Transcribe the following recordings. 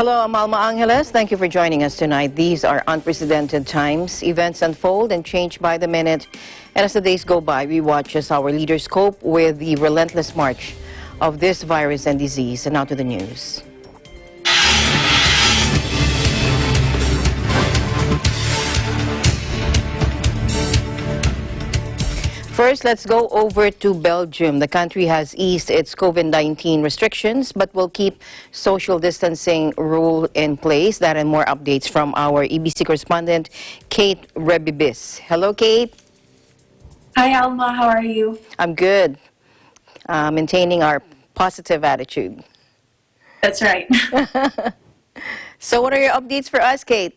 Hello, I'm Alma Angeles. Thank you for joining us tonight. These are unprecedented times. Events unfold and change by the minute. And as the days go by, we watch as our leaders cope with the relentless march of this virus and disease. And now to the news. First, let's go over to Belgium. The country has eased its COVID-19 restrictions, but will keep social distancing rule in place. That and more updates from our EBC correspondent, Kate Rebibis. Hello, Kate. Hi, Alma. How are you? I'm good. Maintaining our positive attitude. That's right. So what are your updates for us, Kate?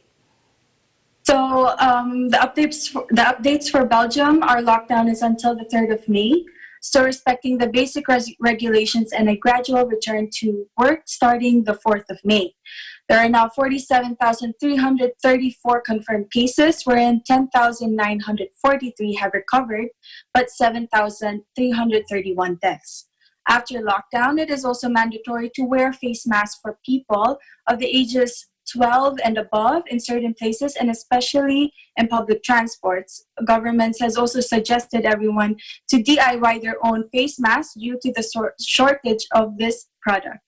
So the updates for Belgium, our lockdown is until the 3rd of May. So respecting the basic regulations and a gradual return to work starting the 4th of May. There are now 47,334 confirmed cases, wherein 10,943 have recovered, but 7,331 deaths. After lockdown, it is also mandatory to wear face masks for people of the ages 12 and above in certain places, and especially in public transports. Government has also suggested everyone to DIY their own face masks due to the shortage of this product.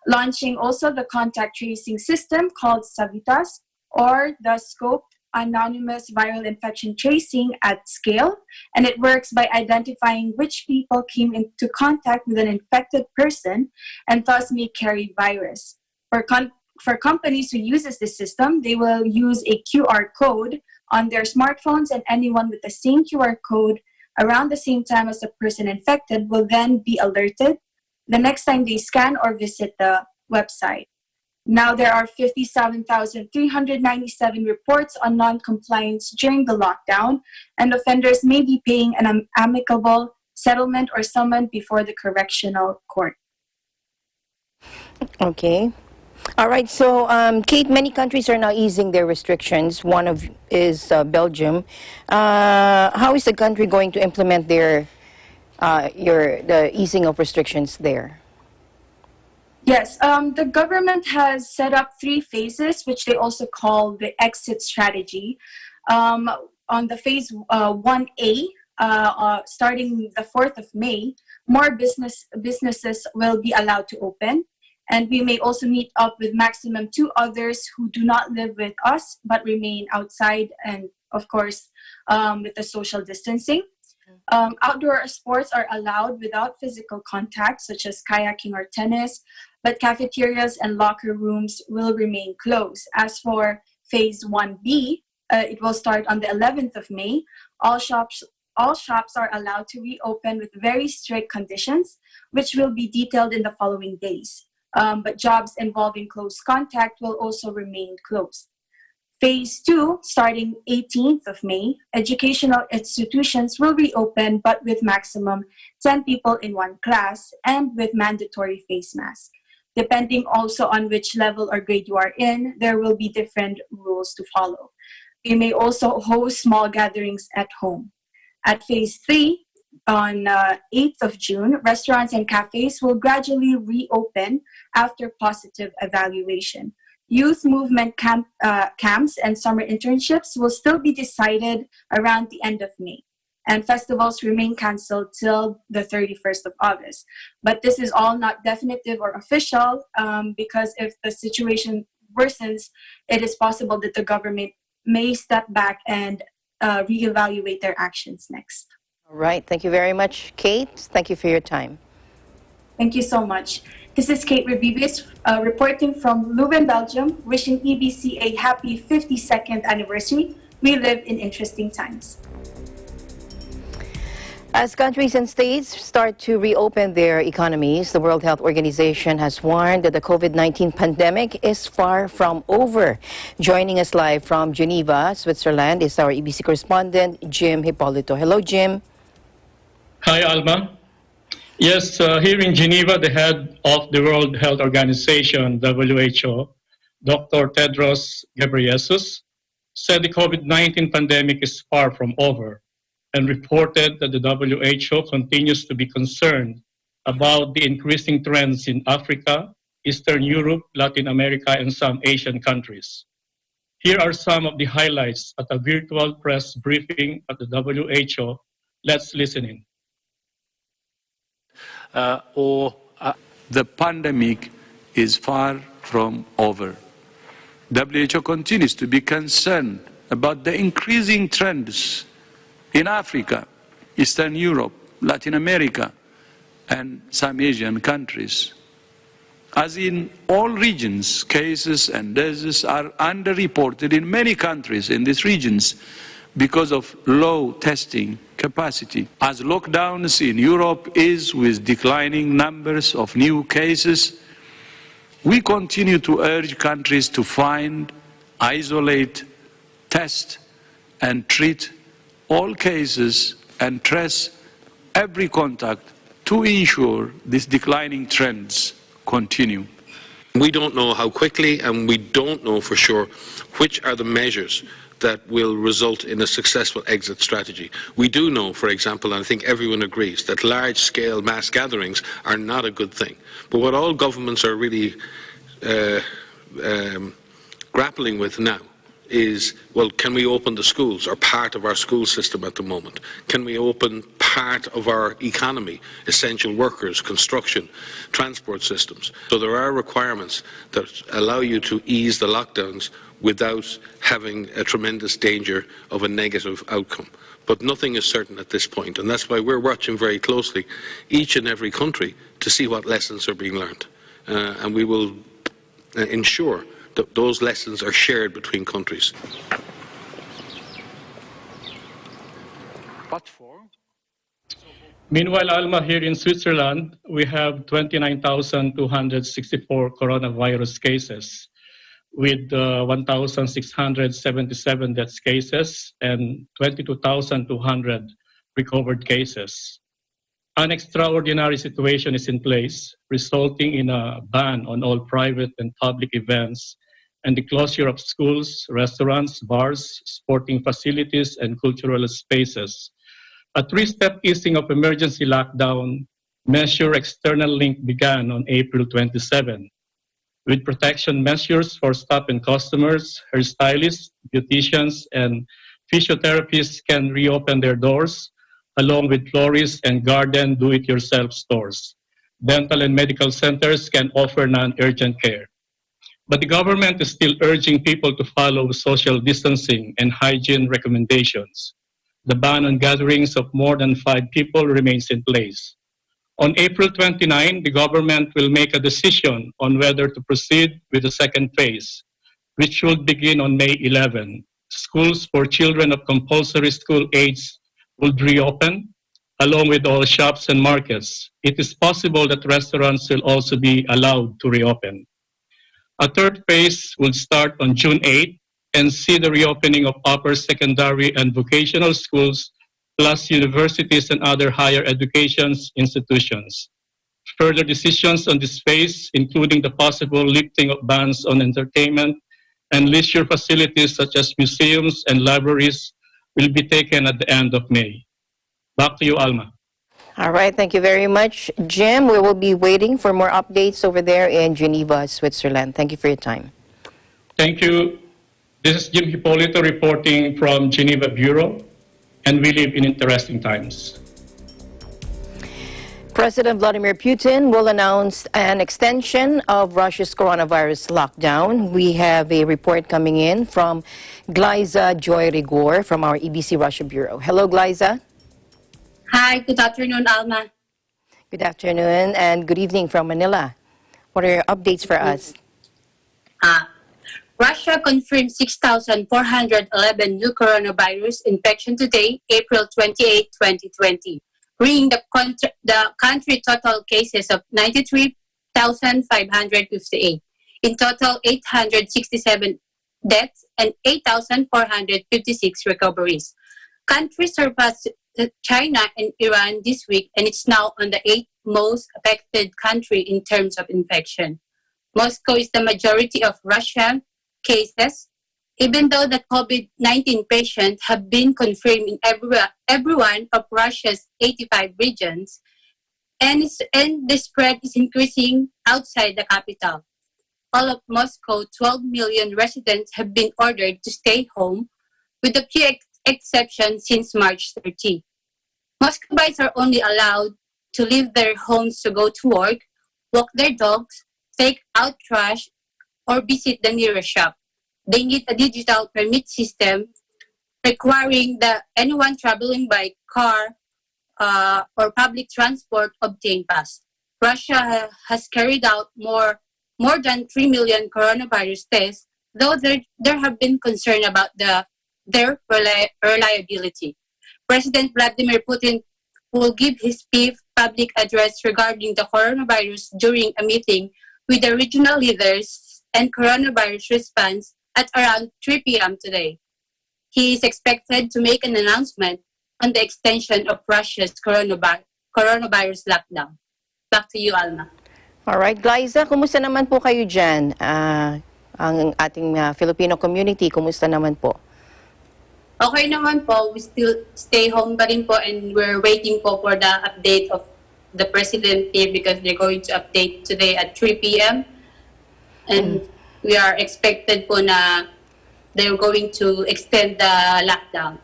Launching also the contact tracing system called Savitas, or the Scope Anonymous Viral Infection Tracing at Scale, and it works by identifying which people came into contact with an infected person and thus may carry virus. For companies who uses this system, they will use a QR code on their smartphones, and anyone with the same QR code around the same time as the person infected will then be alerted the next time they scan or visit the website. Now there are 57,397 reports on non-compliance during the lockdown, and offenders may be paying an amicable settlement or summon before the correctional court. Okay. All right, so Kate, many countries are now easing their restrictions. One of is Belgium. How is the country going to implement the easing of restrictions there? Yes, the government has set up 3 phases, which they also call the exit strategy. On the phase 1A, starting the 4th of May, more businesses will be allowed to open. And we may also meet up with maximum 2 others who do not live with us but remain outside, and of course with the social distancing. Outdoor sports are allowed without physical contact, such as kayaking or tennis, but cafeterias and locker rooms will remain closed. As for phase 1B, it will start on the 11th of May. All shops are allowed to reopen with very strict conditions, which will be detailed in the following days. But jobs involving close contact will also remain closed. Phase 2, starting 18th of May, educational institutions will reopen, but with maximum 10 people in one class and with mandatory face masks. Depending also on which level or grade you are in, there will be different rules to follow. We may also host small gatherings at home. At phase 3, on 8th of June, restaurants and cafes will gradually reopen after positive evaluation. Youth movement camps and summer internships will still be decided around the end of May. And festivals remain canceled till the 31st of August. But this is all not definitive or official, because if the situation worsens, it is possible that the government may step back and reevaluate their actions next. All right. Thank you very much, Kate. Thank you for your time. Thank you so much. This is Kate Rebibis reporting from Leuven, Belgium, wishing EBC a happy 52nd anniversary. We live in interesting times. As countries and states start to reopen their economies, the World Health Organization has warned that the COVID-19 pandemic is far from over. Joining us live from Geneva, Switzerland, is our EBC correspondent, Jim Hipolito. Hello, Jim. Hi, Alma. Yes, here in Geneva, the head of the World Health Organization, WHO, Dr. Tedros Ghebreyesus, said the COVID-19 pandemic is far from over and reported that the WHO continues to be concerned about the increasing trends in Africa, Eastern Europe, Latin America, and some Asian countries. Here are some of the highlights at a virtual press briefing at the WHO. Let's listen in. The pandemic is far from over. WHO continues to be concerned about the increasing trends in Africa, Eastern Europe, Latin America, and some Asian countries. As in all regions, cases and deaths are underreported in many countries in these regions because of low testing capacity. As lockdowns in Europe is with declining numbers of new cases, we continue to urge countries to find, isolate, test and treat all cases and trace every contact to ensure these declining trends continue. We don't know how quickly, and we don't know for sure which are the measures that will result in a successful exit strategy. We do know, for example, and I think everyone agrees, that large-scale mass gatherings are not a good thing. But what all governments are really grappling with now is, well, can we open the schools, or part of our school system at the moment? Can we open part of our economy, essential workers, construction, transport systems? So there are requirements that allow you to ease the lockdowns without having a tremendous danger of a negative outcome. But nothing is certain at this point, and that's why we're watching very closely each and every country to see what lessons are being learned. And we will ensure that those lessons are shared between countries. Meanwhile, Alma, here in Switzerland, we have 29,264 coronavirus cases with 1,677 death cases and 22,200 recovered cases. An extraordinary situation is in place, resulting in a ban on all private and public events and the closure of schools, restaurants, bars, sporting facilities, and cultural spaces. A three-step easing of emergency lockdown measure external link began on April 27, with protection measures for staff and customers. Hairstylists, beauticians, and physiotherapists can reopen their doors, along with florists and garden do-it-yourself stores. Dental and medical centers can offer non-urgent care. But the government is still urging people to follow social distancing and hygiene recommendations. The ban on gatherings of more than 5 people remains in place. On April 29, the government will make a decision on whether to proceed with the second phase, which should begin on May 11. Schools for children of compulsory school age will reopen, along with all shops and markets. It is possible that restaurants will also be allowed to reopen. A third phase will start on June 8 and see the reopening of upper secondary and vocational schools, plus universities and other higher education institutions. Further decisions on this phase, including the possible lifting of bans on entertainment and leisure facilities such as museums and libraries, will be taken at the end of May. Back to you, Alma. All right, thank you very much, Jim. We will be waiting for more updates over there in Geneva, Switzerland. Thank you for your time. Thank you. This is Jim Hippolito reporting from Geneva Bureau, and we live in interesting times. President Vladimir Putin will announce an extension of Russia's coronavirus lockdown. We have a report coming in from Glyza Joy Rigor from our EBC Russia Bureau. Hello, Glyza. Hi, good afternoon, Alma. Good afternoon and good evening from Manila. What are your updates for us? Russia confirmed 6,411 new coronavirus infection today, April 28, 2020, bringing the country total cases of 93,558. In total, 867 deaths and 8,456 recoveries. Country surpassed China and Iran this week, and it's now on the 8th most affected country in terms of infection. Moscow is the majority of Russian cases, even though the COVID-19 patients have been confirmed in every one of Russia's 85 regions. and the spread is increasing outside the capital. All of Moscow, 12 million residents have been ordered to stay home, with a few exceptions since March 30. Muscovites are only allowed to leave their homes to go to work, walk their dogs, take out trash, or visit the nearest shop. They need a digital permit system requiring that anyone traveling by car or public transport obtain pass. Russia has carried out more than 3 million coronavirus tests, though there have been concern about their reliability. President Vladimir Putin will give his fifth public address regarding the coronavirus during a meeting with the regional leaders and coronavirus response at around 3 p.m. today. He is expected to make an announcement on the extension of Russia's coronavirus lockdown. Back to you, Alma. Alright, Glyza, kumusta naman po kayo dyan? Ang ating Filipino community, kumusta naman po? Okay naman po, we still stay home pa rin po, and we're waiting po for the update of the president here because they're going to update today at 3 p.m. And we are expected po na they're going to extend the lockdown.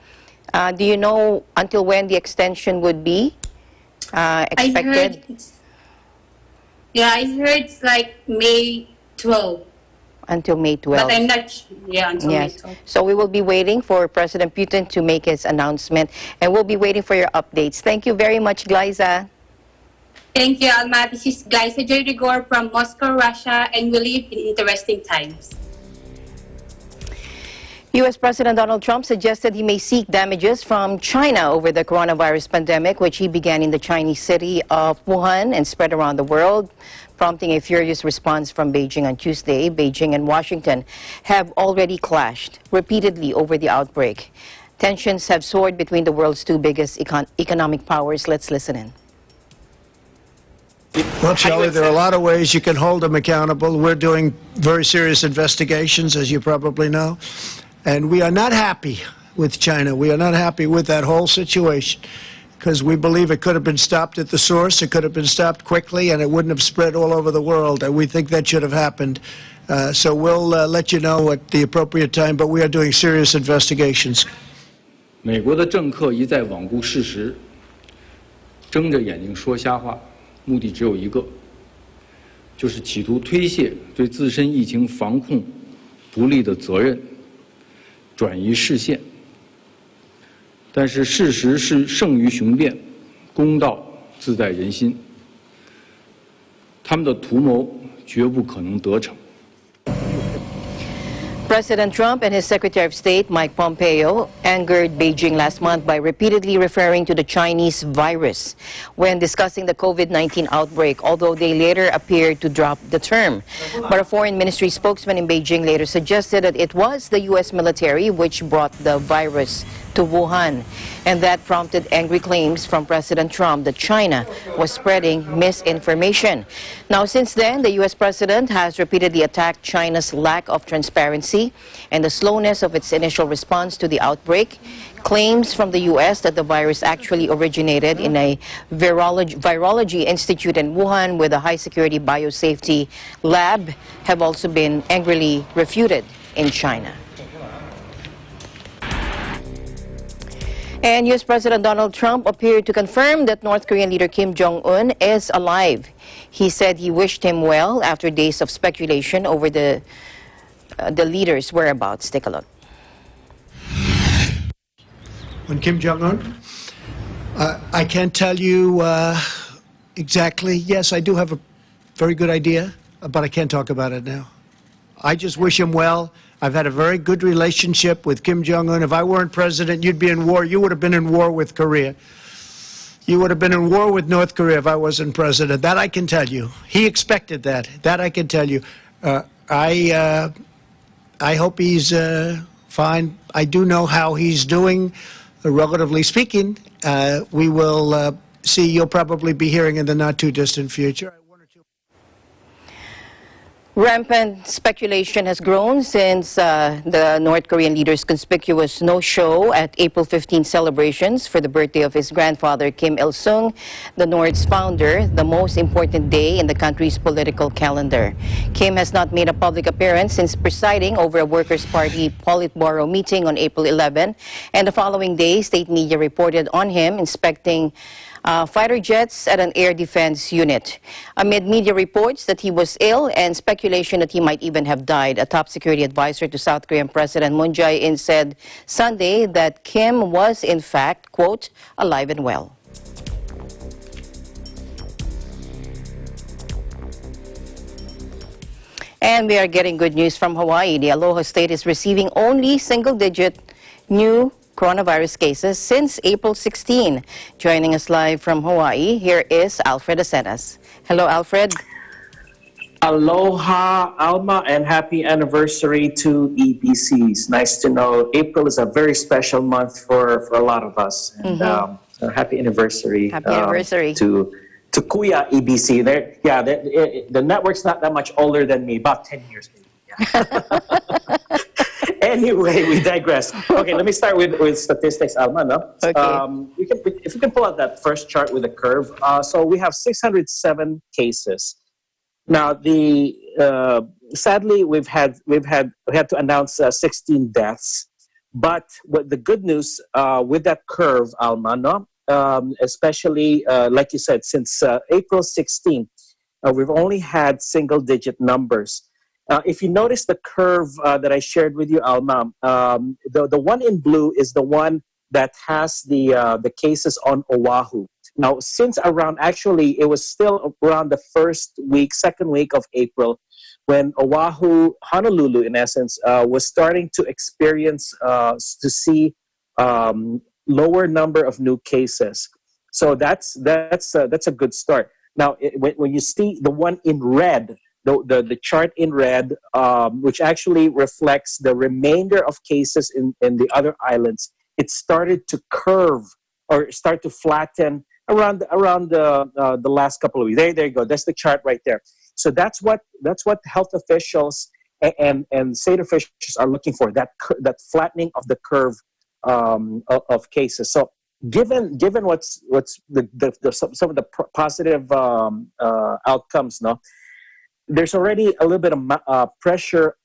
Do you know until when the extension would be expected? I heard it's like May 12. Until May 12. But I'm not sure. Yeah, until May 12. So we will be waiting for President Putin to make his announcement, and we'll be waiting for your updates. Thank you very much, Glyza. Thank you, Alma. This is Glyza J. Rigor from Moscow, Russia, and we live in interesting times. U.S. President Donald Trump suggested he may seek damages from China over the coronavirus pandemic, which he began in the Chinese city of Wuhan and spread around the world, prompting a furious response from Beijing on Tuesday. Beijing and Washington have already clashed repeatedly over the outbreak. Tensions have soared between the world's two biggest economic powers. Let's listen in. Well, Charlie, there are a lot of ways you can hold them accountable. We're doing very serious investigations, as you probably know. And we are not happy with China. We are not happy with that whole situation because we believe it could have been stopped at the source. It could have been stopped quickly, and it wouldn't have spread all over the world. And we think that should have happened. So we'll let you know at the appropriate time, but we are doing serious investigations. 美国的政客一再罔顾事实，睁着眼睛说瞎话，目的只有一个，就是企图推卸对自身疫情防控不力的责任，转移视线。但是事实是胜于雄辩，公道自在人心。他们的图谋绝不可能得逞。 President Trump and his Secretary of State, Mike Pompeo, angered Beijing last month by repeatedly referring to the Chinese virus when discussing the COVID-19 outbreak, although they later appeared to drop the term. But a foreign ministry spokesman in Beijing later suggested that it was the U.S. military which brought the virus to Wuhan, and that prompted angry claims from President Trump that China was spreading misinformation. Now, since then, the U.S. president has repeatedly attacked China's lack of transparency and the slowness of its initial response to the outbreak. Claims from the U.S. that the virus actually originated in a virology institute in Wuhan with a high-security biosafety lab have also been angrily refuted in China. And U.S. President Donald Trump appeared to confirm that North Korean leader Kim Jong-un is alive. He said he wished him well after days of speculation over the leader's whereabouts. Take a look. On Kim Jong-un, I can't tell you exactly. Yes, I do have a very good idea, but I can't talk about it now. I just wish him well. I've had a very good relationship with Kim Jong-un. If I weren't president, you'd be in war. You would have been in war with Korea. You would have been in war with North Korea if I wasn't president. That I can tell you. He expected that. That I can tell you. I hope he's fine. I do know how he's doing, relatively speaking. We will see. You'll probably be hearing in the not-too-distant future. Rampant speculation has grown since the North Korean leader's conspicuous no-show at April 15 celebrations for the birthday of his grandfather, Kim Il-sung, the North's founder, the most important day in the country's political calendar. Kim has not made a public appearance since presiding over a Workers' Party Politburo meeting on April 11, and the following day, state media reported on him inspecting fighter jets at an air defense unit. Amid media reports that he was ill and speculation that he might even have died, a top security advisor to South Korean President Moon Jae-in said Sunday that Kim was in fact, quote, alive and well. And we are getting good news from Hawaii. The Aloha State is receiving only single-digit new coronavirus cases since April 16. Joining us live from Hawaii, here is Alfred Acenas. Hello, Alfred. Aloha, Alma, and happy anniversary to EBCs. Nice to know April is a very special month for a lot of us. And so happy anniversary. Happy anniversary. To Kuya EBC. The network's not that much older than me, about 10 years maybe. Yeah. Anyway, we digress. Okay, let me start with statistics, Alma. No? Okay. If you can pull out that first chart with a curve. So we have 607 cases. Now, sadly, we had to announce 16 deaths. But the good news with that curve, Alma, no? Especially like you said, since April 16, we've only had single-digit numbers. If you notice the curve that I shared with you, Alma, the one in blue is the one that has the cases on Oahu. Now, since it was still around the second week of April, when Oahu, Honolulu, in essence, was starting to experience, to see lower number of new cases. So that's a good start. Now, when you see the one in red, the chart in red, which actually reflects the remainder of cases in the other islands, it started to curve or start to flatten around the last couple of weeks. There you go. That's the chart right there. So that's what health officials and state officials are looking for, that flattening of the curve of cases. So given what's some of the positive outcomes, no, there's already a little bit of pressure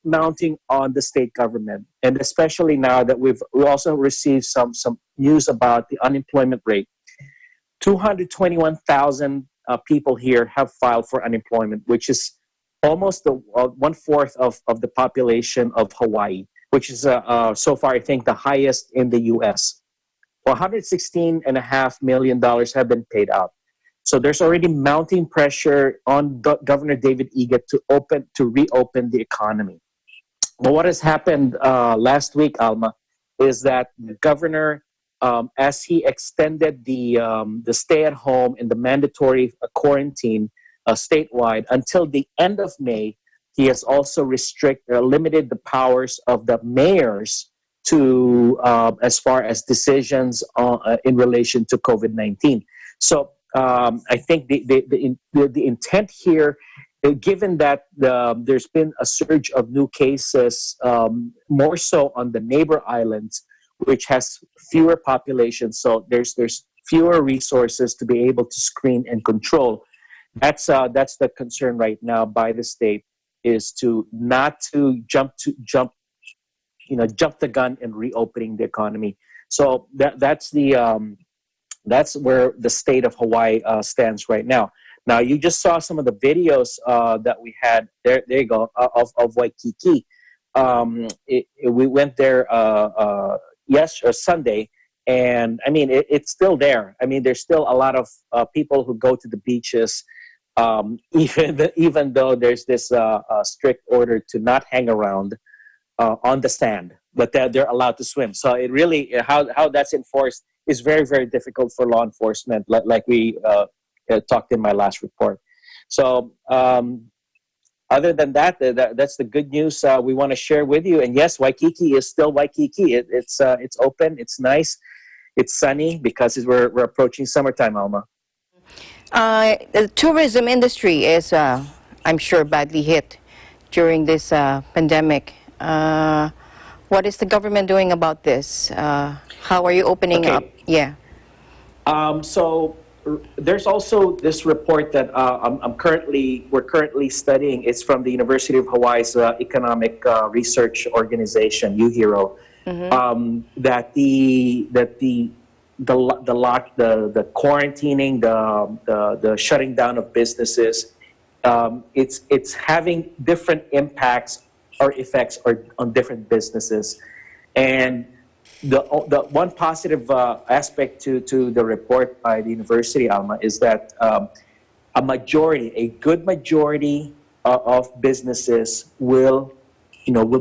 mounting on the state government, and especially now that we also received some news about the unemployment rate. 221,000 people here have filed for unemployment, which is almost 1/4 of the population of Hawaii, which is so far, I think, the highest in the U.S. $116.5 million have been paid out. So there's already mounting pressure on Governor David Ige to reopen the economy. But what has happened last week, Alma, is that the governor, as he extended the stay-at-home and the mandatory quarantine statewide until the end of May, he has also limited the powers of the mayors to as far as decisions in relation to COVID-19. So I think the intent here, given that there's been a surge of new cases, more so on the neighbor islands, which has fewer populations, so there's fewer resources to be able to screen and control. That's the concern right now by the state, is to not to jump the gun in reopening the economy. So that's where the state of Hawaii stands right now. Now, you just saw some of the videos that we had. There you go, of Waikiki. We went there Sunday, and I mean, it's still there. I mean, there's still a lot of people who go to the beaches, even though there's this strict order to not hang around on the sand, but they're allowed to swim. So it really, how that's enforced is very, very difficult for law enforcement, like we talked in my last report. So other than that, that's the good news we want to share with you. And yes, Waikiki is still Waikiki. It's open, it's nice, it's sunny, because we're approaching summertime, Alma. The tourism industry is I'm sure, badly hit during this pandemic. What is the government doing about this? How are you opening Okay. up? Yeah. So there's also this report that we're currently studying. It's from the University of Hawaii's Economic Research Organization, UHERO. That the quarantining, the shutting down of businesses, it's having different impacts or effects on different businesses, and the one positive aspect to the report by the university, Alma, is that a good majority of businesses will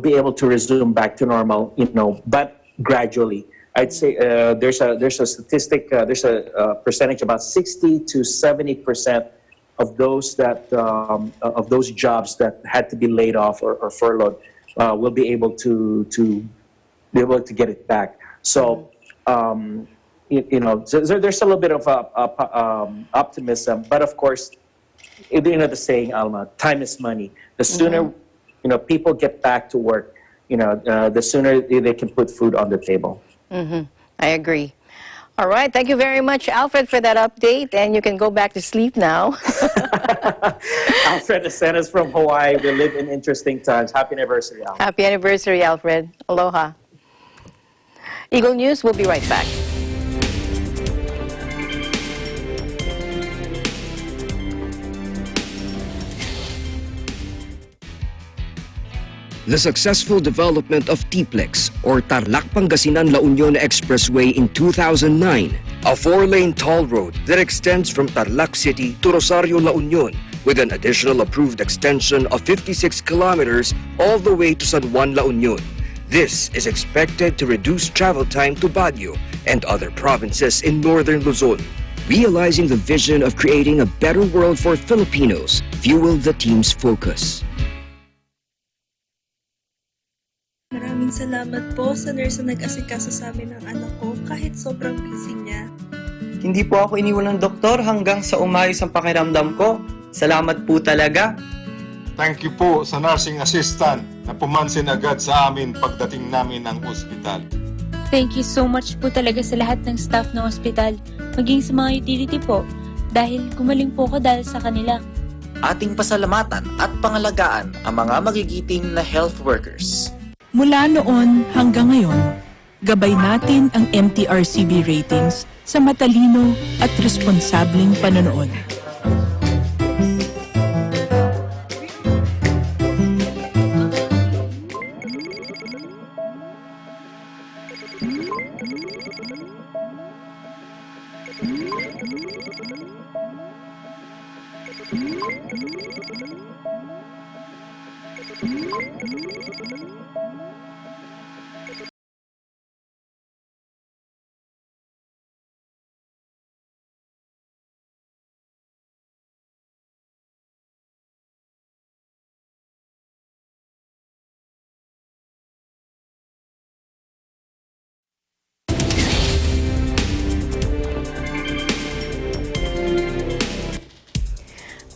be able to resume back to normal, but gradually. I'd say there's a statistic, there's a percentage, about 60 to 70% of those jobs that had to be laid off or furloughed will be able to get it back. So, so there's a little bit of optimism, but of course, the saying, Alma, time is money. The sooner people get back to work, the sooner they can put food on the table. I agree. All right. Thank you very much, Alfred, for that update. And you can go back to sleep now. Alfred Asenas from Hawaii. We live in interesting times. Happy anniversary, Alfred. Happy anniversary, Alfred. Aloha. Eagle News, we'll be right back. The successful development of TPLEX, or Tarlac-Pangasinan-La Union Expressway in 2009, a 4-lane toll road that extends from Tarlac City to Rosario, La Union, with an additional approved extension of 56 kilometers all the way to San Juan, La Union. This is expected to reduce travel time to Baguio and other provinces in northern Luzon. Realizing the vision of creating a better world for Filipinos fueled the team's focus. Maraming salamat po sa nurse na nag-asikaso sa amin ng anak ko kahit sobrang busy niya. Hindi po ako iniwan ng doktor hanggang sa umayos ang pakiramdam ko. Salamat po talaga. Thank you po sa nursing assistant na pumansin agad sa amin pagdating namin ng ospital. Thank you so much po talaga sa lahat ng staff ng ospital, maging sa mga utility po, dahil gumaling po ako dahil sa kanila. Ating pasalamatan at pangalagaan ang mga magigiting na health workers. Mula noon hanggang ngayon, gabay natin ang MTRCB ratings sa matalino at responsableng panonood.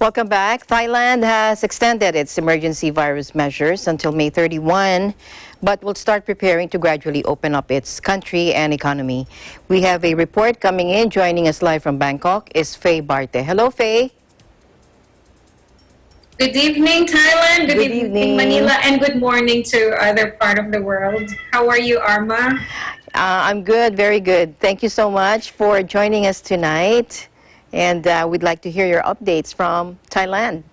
Welcome back. Thailand has extended its emergency virus measures until May 31, but will start preparing to gradually open up its country and economy. We have a report coming in. Joining us live from Bangkok is Faye Barte. Hello, Faye. Good evening, Thailand. Good evening, Manila, and good morning to other part of the world. How are you, Arma? I'm good, very good. Thank you so much for joining us tonight. And we'd like to hear your updates from Thailand.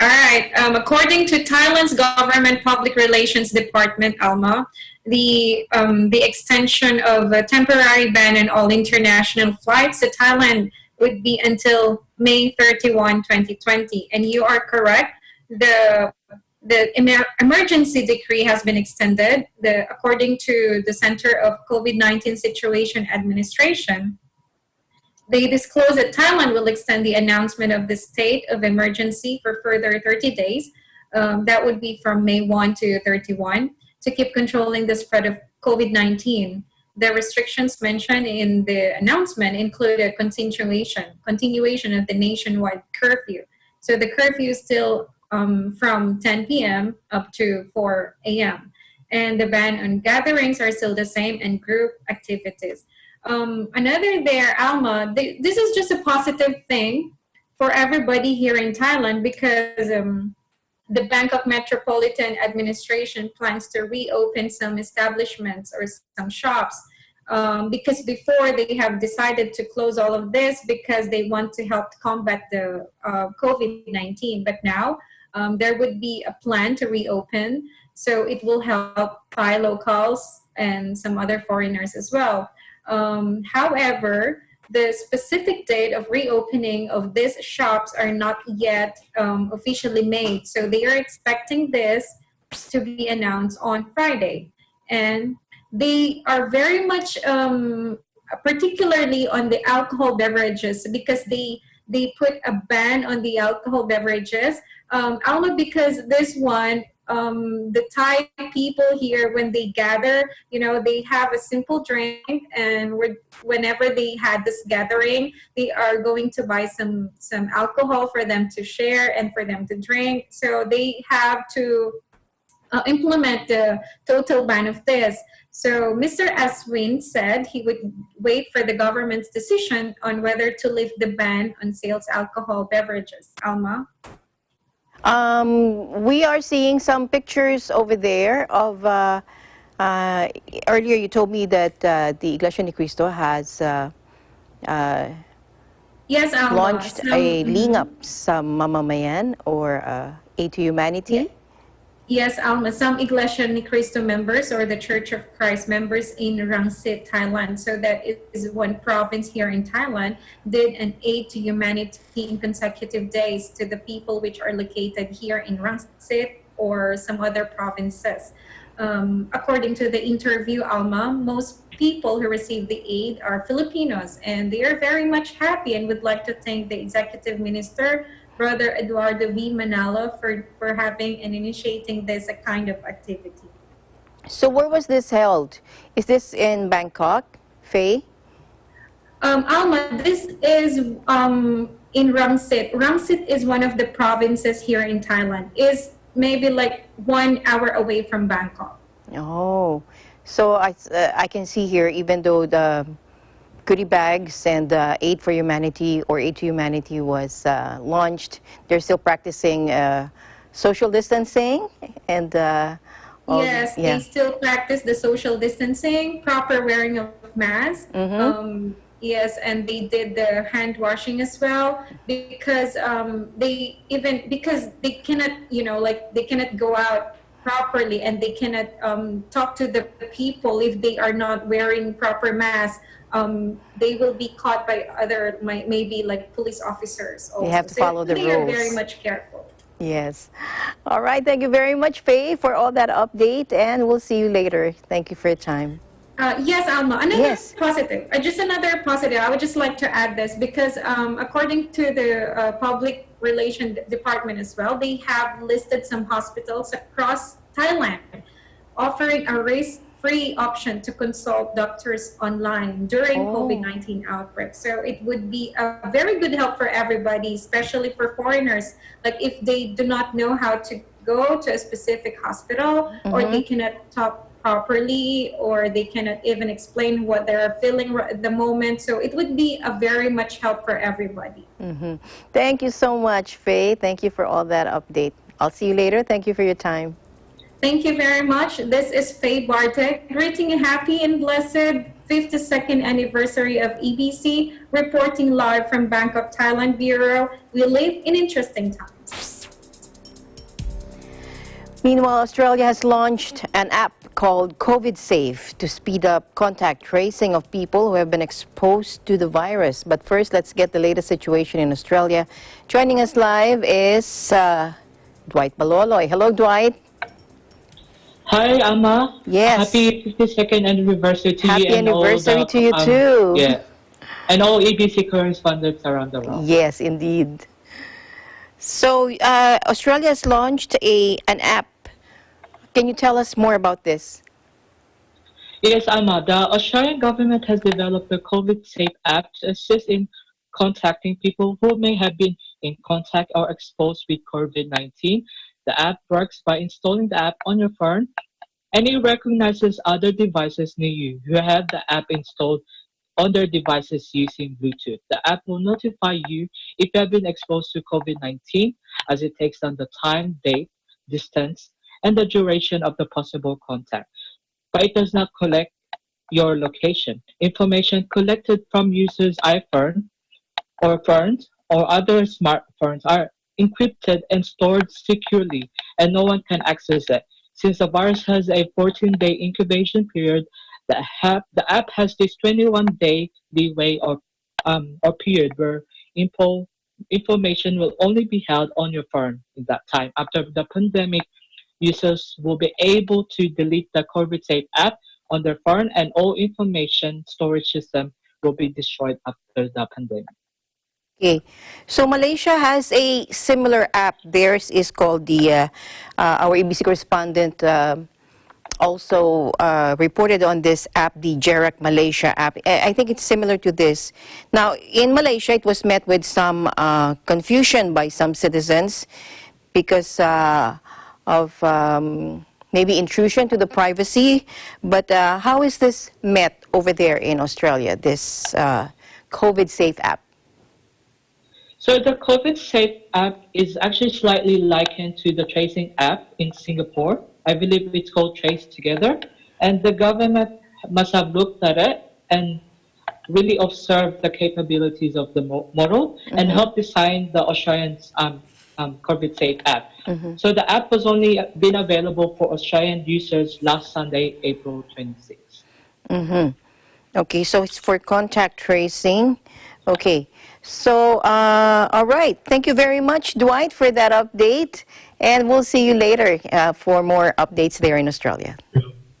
All right. According to Thailand's government public relations department, Alma, the extension of a temporary ban on all international flights to Thailand would be until May 31, 2020. And you are correct. The emergency decree has been extended. According to the Center of COVID-19 Situation Administration, they disclosed that Thailand will extend the announcement of the state of emergency for further 30 days. That would be from May 1 to 31 to keep controlling the spread of COVID-19. The restrictions mentioned in the announcement include a continuation of the nationwide curfew. So the curfew is still from 10 p.m. up to 4 a.m. And the ban on gatherings are still the same and group activities. Another there, Alma, this is just a positive thing for everybody here in Thailand because the Bangkok Metropolitan Administration plans to reopen some establishments or some shops because before they have decided to close all of this because they want to help combat the COVID-19. But now there would be a plan to reopen, so it will help Thai locals and some other foreigners as well. However, the specific date of reopening of these shops are not yet officially made. So they are expecting this to be announced on Friday. And they are very much, particularly on the alcohol beverages, because they put a ban on the alcohol beverages. Alma, because this one, the Thai people here, when they gather, they have a simple drink, and whenever they had this gathering, they are going to buy some alcohol for them to share and for them to drink. So they have to implement the total ban of this. So Mr. Aswin said he would wait for the government's decision on whether to lift the ban on sales alcohol beverages. Alma? We are seeing some pictures over there of, earlier you told me that the Iglesia Ni Cristo has yes, Alma. launched a Lingap sa Mamamayan, or Aid to Humanity. Yes, Alma. Some Iglesia Ni Cristo members or the Church of Christ members in Rangsit, Thailand, so that is one province here in Thailand, did an aid to humanity in consecutive days to the people which are located here in Rangsit or some other provinces. According to the interview, Alma, most people who received the aid are Filipinos, and they are very much happy and would like to thank the Executive Minister, Brother Eduardo V. Manalo, for having and initiating this kind of activity. So where was this held? Is this in Bangkok, Faye? Alma, this is in Rangsit. Rangsit is one of the provinces here in Thailand. Is maybe like 1 hour away from Bangkok. Oh, so I can see here, even though the goodie bags and Aid for Humanity or Aid to Humanity was launched, they're still practicing social distancing and yes, yeah. they still practice the social distancing, proper wearing of masks. Yes, and they did the hand washing as well because they cannot, they cannot go out properly and they cannot talk to the people if they are not wearing proper masks. They will be caught by other, maybe like police officers also. They have to follow the rules. They are very much careful. Yes. All right. Thank you very much, Faye, for all that update, and we'll see you later. Thank you for your time. Yes, Alma. Another positive. Just another positive. I would just like to add this because according to the Public Relations Department as well, they have listed some hospitals across Thailand offering a risk-free option to consult doctors online during COVID-19 outbreak. So it would be a very good help for everybody, especially for foreigners. Like if they do not know how to go to a specific hospital or they cannot talk properly or they cannot even explain what they're feeling at the moment. So it would be a very much help for everybody. Thank you so much, Faye. Thank you for all that update. I'll see you later. Thank you for your time. Thank you very much. This is Faye Bartek, greeting a happy and blessed 52nd anniversary of EBC, reporting live from Bangkok, Thailand Bureau. We live in interesting times. Meanwhile, Australia has launched an app called COVID Safe to speed up contact tracing of people who have been exposed to the virus. But first, let's get the latest situation in Australia. Joining us live is Dwight Baloloy. Hello, Dwight. Hi, Alma. Yes. Happy 52nd anniversary to you. Happy and anniversary all the, to you too. Yeah. And all ABC correspondents around the world. Yes, indeed. So, Australia has launched an app. Can you tell us more about this? Yes, Alma. The Australian government has developed a COVID Safe app to assist in contacting people who may have been in contact or exposed with COVID-19. The app works by installing the app on your phone, and it recognizes other devices near you who have the app installed on their devices using Bluetooth. The app will notify you if you have been exposed to COVID-19, as it takes down the time, date, distance, and the duration of the possible contact. But it does not collect your location. Information collected from users' iPhone or phones or other smartphones are encrypted and stored securely, and no one can access it. Since the virus has a 14-day incubation period, the app has this 21-day leeway or period where information will only be held on your phone in that time. After the pandemic, users will be able to delete the COVID-safe app on their phone, and all information storage system will be destroyed after the pandemic. Okay, so Malaysia has a similar app. Theirs is called the, our ABC correspondent also reported on this app, the Jerak Malaysia app. I think it's similar to this. Now, in Malaysia, it was met with some confusion by some citizens because of maybe intrusion to the privacy. But how is this met over there in Australia, this COVID-safe app? So the COVID-safe app is actually slightly likened to the tracing app in Singapore. I believe it's called Trace Together. And the government must have looked at it and really observed the capabilities of the model and helped design the Australian's COVID-safe app. So the app was only been available for Australian users last Sunday, April 26th. Okay, so it's for contact tracing. Okay, so all right. Thank you very much, Dwight, for that update. And we'll see you later for more updates there in Australia.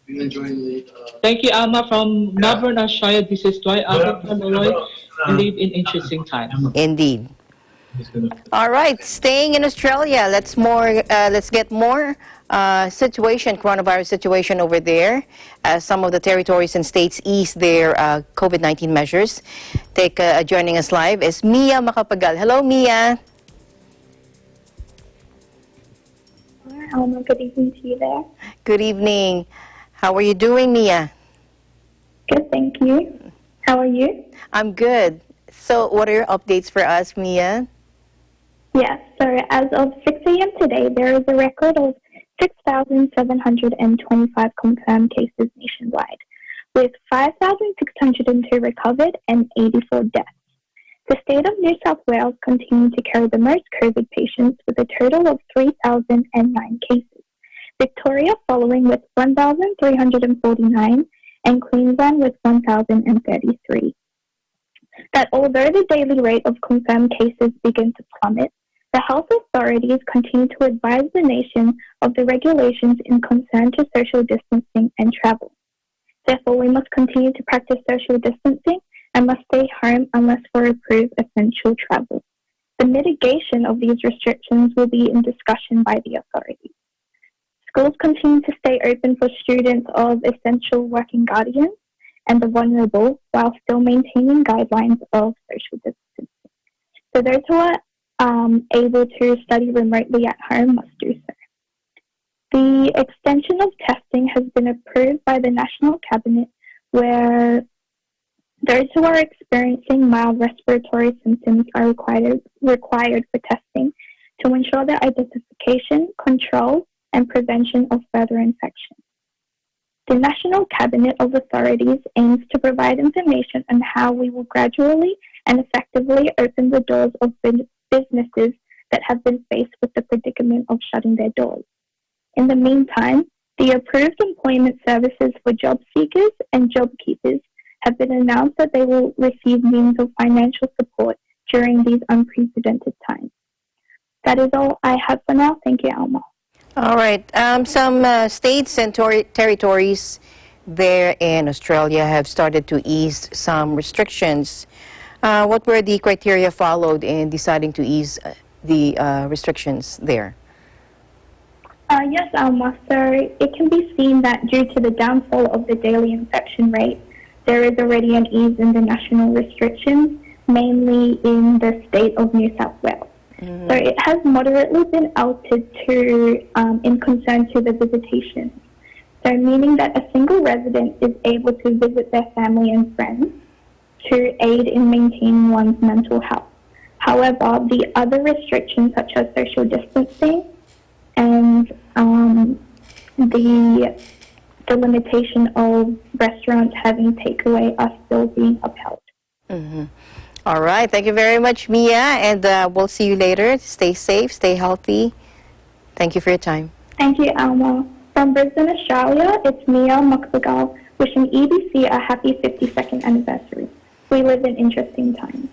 Thank you, Alma, from Melbourne, Australia. This is Dwight Albert from Malloy. Live in interesting times. Indeed. All right, staying in Australia, let's get more coronavirus situation over there. Some of the territories and states ease their COVID-19 measures. Joining us live is Mia Macapagal. Hello, Mia. Good evening to you there. Good evening. How are you doing, Mia? Good, thank you. How are you? I'm good. So what are your updates for us, Mia? Yes, so as of 6 a.m. today, there is a record of 6,725 confirmed cases nationwide, with 5,602 recovered and 84 deaths. The state of New South Wales continued to carry the most COVID patients with a total of 3,009 cases. Victoria following with 1,349 and Queensland with 1,033. That although the daily rate of confirmed cases began to plummet, the health authorities continue to advise the nation of the regulations in concern to social distancing and travel. Therefore, we must continue to practice social distancing and must stay home unless for approved essential travel. The mitigation of these restrictions will be in discussion by the authorities. Schools continue to stay open for students of essential working guardians and the vulnerable while still maintaining guidelines of social distancing. So those who are able to study remotely at home must do so. The extension of testing has been approved by the National Cabinet, where those who are experiencing mild respiratory symptoms are required for testing to ensure their identification, control, and prevention of further infection. The National Cabinet of Authorities aims to provide information on how we will gradually and effectively open the doors of businesses that have been faced with the predicament of shutting their doors. In the meantime, the approved employment services for job seekers and job keepers have been announced that they will receive means of financial support during these unprecedented times. That is all I have for now. Thank you, Alma. All right. Some states and territories there in Australia have started to ease some restrictions. What were the criteria followed in deciding to ease the restrictions there? Yes, Alma. So it can be seen that due to the downfall of the daily infection rate, there is already an ease in the national restrictions, mainly in the state of New South Wales. So it has moderately been altered to in concern to the visitation. So meaning that a single resident is able to visit their family and friends to aid in maintaining one's mental health. However, the other restrictions such as social distancing and the limitation of restaurants having takeaway are still being upheld. All right. Thank you very much, Mia. And we'll see you later. Stay safe, stay healthy. Thank you for your time. Thank you, Alma. From Brisbane, Australia, it's Mia Mukbagal wishing EBC a happy 52nd anniversary. We live in interesting times.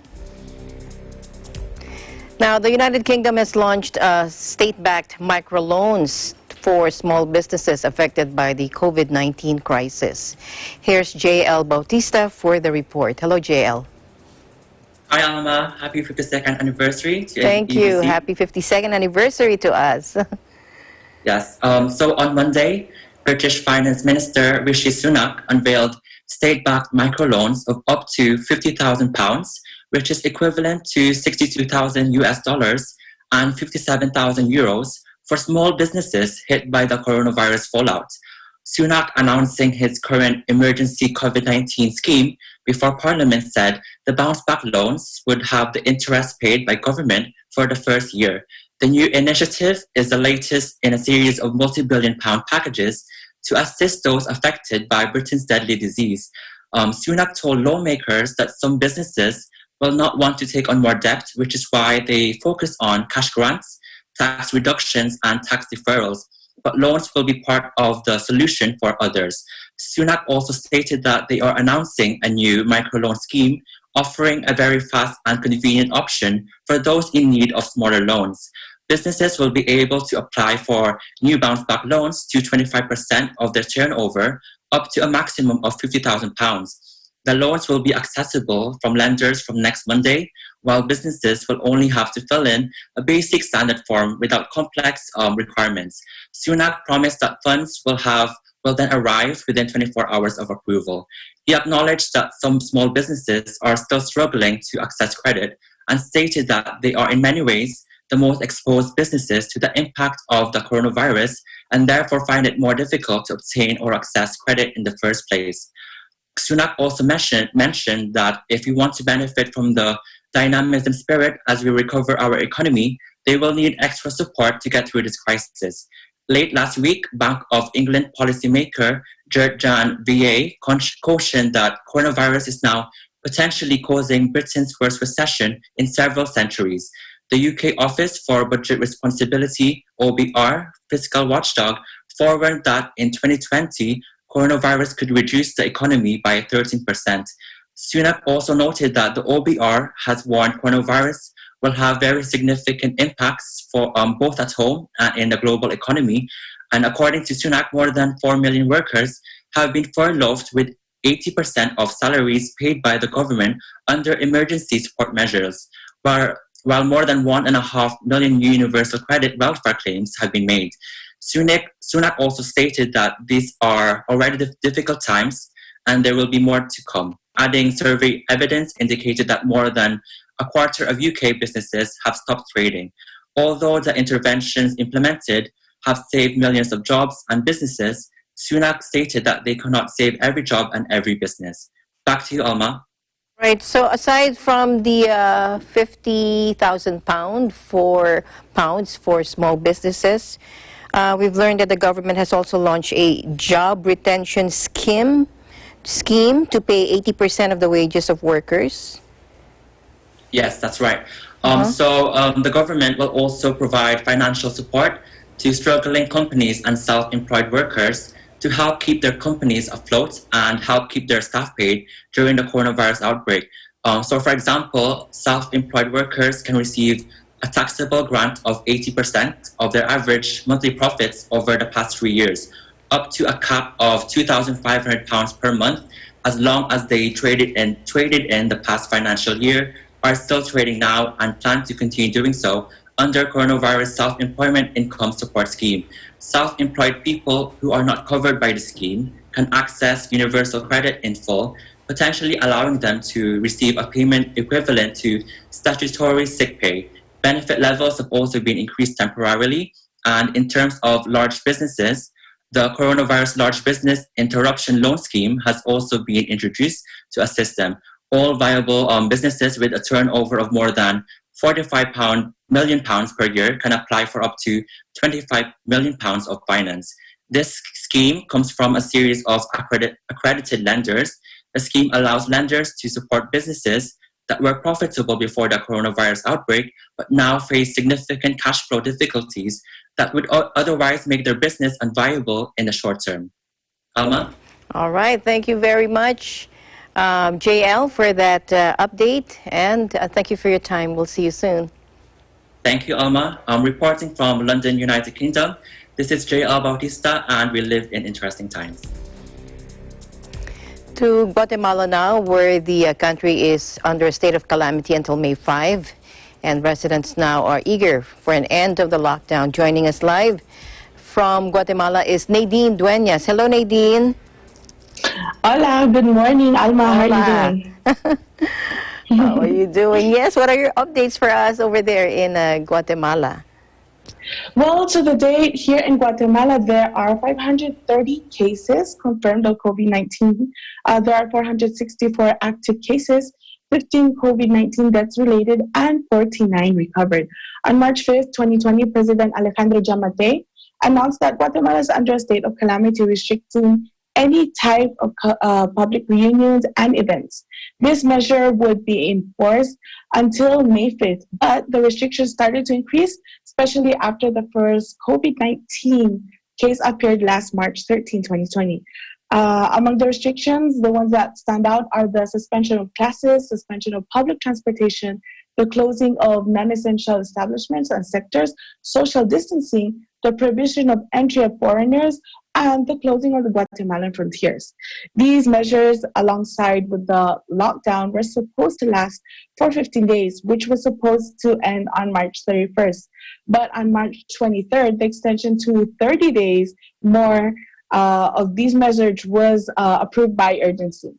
Now, the United Kingdom has launched state-backed microloans for small businesses affected by the COVID-19 crisis. Here's JL Bautista for the report. Hello, JL. Hi, Alma. Happy 52nd anniversary to Thank EBC. you. Happy 52nd anniversary to us. Yes. So on Monday, British Finance Minister Rishi Sunak unveiled state-backed microloans of up to £50,000, which is equivalent to 62,000 US dollars and 57,000 euros for small businesses hit by the coronavirus fallout. Sunak announcing his current emergency COVID-19 scheme before Parliament said the bounce-back loans would have the interest paid by government for the first year. The new initiative is the latest in a series of multi-billion-pound packages to assist those affected by Britain's deadly disease. Sunak told lawmakers that some businesses will not want to take on more debt, which is why they focus on cash grants, tax reductions, and tax deferrals. But loans will be part of the solution for others. Sunak also stated that they are announcing a new microloan scheme offering a very fast and convenient option for those in need of smaller loans. Businesses will be able to apply for new bounce-back loans to 25% of their turnover, up to a maximum of £50,000. The loans will be accessible from lenders from next Monday, while businesses will only have to fill in a basic standard form without complex requirements. Sunak promised that funds will then arrive within 24 hours of approval. He acknowledged that some small businesses are still struggling to access credit and stated that they are in many ways the most exposed businesses to the impact of the coronavirus and therefore find it more difficult to obtain or access credit in the first place. Sunak also mentioned that if we want to benefit from the dynamism spirit as we recover our economy, they will need extra support to get through this crisis. Late last week, Bank of England policymaker Gert-Jan VA cautioned that coronavirus is now potentially causing Britain's worst recession in several centuries. The UK Office for Budget Responsibility, OBR, fiscal watchdog, forewarned that in 2020, coronavirus could reduce the economy by 13%. Sunak also noted that the OBR has warned coronavirus will have very significant impacts for both at home and in the global economy. And according to Sunak, more than 4 million workers have been furloughed with 80% of salaries paid by the government under emergency support measures, while more than 1.5 million universal credit welfare claims have been made. Sunak also stated that these are already difficult times and there will be more to come, adding survey evidence indicated that more than a quarter of UK businesses have stopped trading. Although the interventions implemented have saved millions of jobs and businesses, Sunak stated that they cannot save every job and every business. Back to you, Alma. Right. So aside from the £50,000 for small businesses, we've learned that the government has also launched a job retention scheme to pay 80% of the wages of workers. Yes, that's right. So the government will also provide financial support to struggling companies and self-employed workers to help keep their companies afloat and help keep their staff paid during the coronavirus outbreak. So for example, self-employed workers can receive a taxable grant of 80% of their average monthly profits over the past 3 years, up to a cap of £2,500 per month, as long as they traded in the past financial year, are still trading now, and plan to continue doing so under coronavirus self-employment income support scheme. Self-employed people who are not covered by the scheme can access universal credit in full, potentially allowing them to receive a payment equivalent to statutory sick pay. Benefit levels have also been increased temporarily. And in terms of large businesses, the coronavirus large business interruption loan scheme has also been introduced to assist them. All viable businesses with a turnover of more than £45 million per year can apply for up to £25 million of finance. This scheme comes from a series of accredited lenders. The scheme allows lenders to support businesses that were profitable before the coronavirus outbreak, but now face significant cash flow difficulties that would otherwise make their business unviable in the short term. Alma? All right, thank you very much, JL, for that update, and thank you for your time. We'll see you soon. Thank you, Alma. I'm reporting from London, United Kingdom. This is JL Bautista, and we live in interesting times. To Guatemala now, where the country is under a state of calamity until May 5, and residents now are eager for an end of the lockdown. Joining us live from Guatemala is Nadine Dueñas. Hello, Nadine. Hola, good morning, Alma. How are you doing? How are you doing? Yes, what are your updates for us over there in Guatemala? Well, to the date here in Guatemala, there are 530 cases confirmed of COVID-19. There are 464 active cases, 15 COVID-19 deaths related, and 49 recovered. On March 5th, 2020, President Alejandro Giammattei announced that Guatemala is under a state of calamity, restricting any type of public reunions and events. This measure would be enforced until May 5th, but the restrictions started to increase, especially after the first COVID-19 case appeared last March 13, 2020. Among the restrictions, the ones that stand out are the suspension of classes, suspension of public transportation, the closing of non-essential establishments and sectors, social distancing, the prohibition of entry of foreigners, and the closing of the Guatemalan frontiers. These measures, alongside with the lockdown, were supposed to last for 15 days, which was supposed to end on March 31st. But on March 23rd, the extension to 30 days more of these measures was approved by urgency.